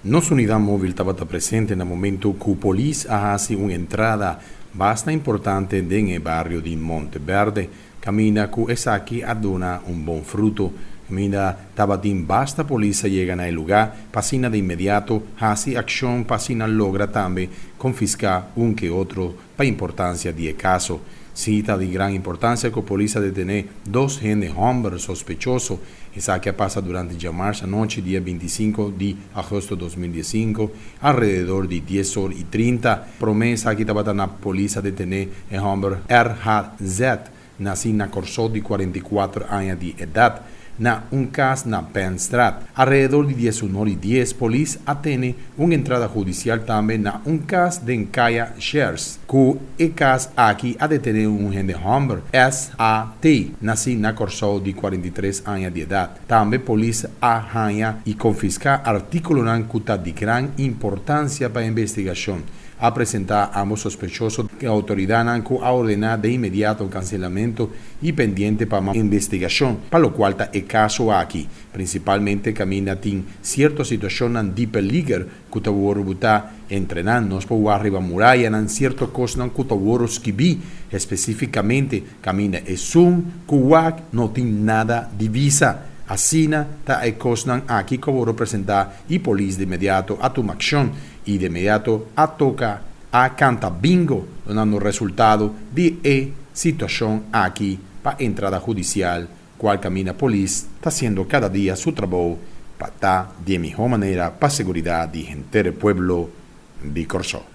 Nossa unidade móvil estava presente no momento que a polícia faz uma entrada bastante importante no bairro de Monte Verde. Camina que essa aqui aduna bom fruto. Camina estava basta polícia chega no lugar, passina de imediato, faz ação, passina logra também confiscar que outro para importância de caso. Cita de gran importância que a polícia detém dois hombres sospechosos. Essa que passa durante a marcha noite, dia 25 de agosto de 2015, alrededor de 10h30. Promessa que estava na polícia detém o homem RHZ, nascido na Corsó de 44 anos de idade. Na caso na Penstraat, alrededor de 10h10, polícia atende uma entrada judicial também na caso de Kaya Shares, que o caso aqui a detener homem SAT, nascido na Corsó de 43 anos de idade. Também polícia arranha e confisca artículos de grande importância para a investigação. Apresentar ambos sospechosos que a autoridade ha ordenado de imediato o cancelamento e pendiente para a investigação, para o qual está o caso aqui. Principalmente camina em certa situação de peligro que o está treinando para arriba a muralha, em certa coisa que o esquivi, especificamente camina é que o não tem nada de visa. Assim, está a coisa aqui que eu representar e polícia de imediato a tomar ação e de imediato a tocar a canta bingo, dando resultado de situação aqui para a entrada judicial, qual camina a polícia está sendo cada dia seu trabalho para estar de melhor maneira para a segurança de gente do pueblo de Corsó.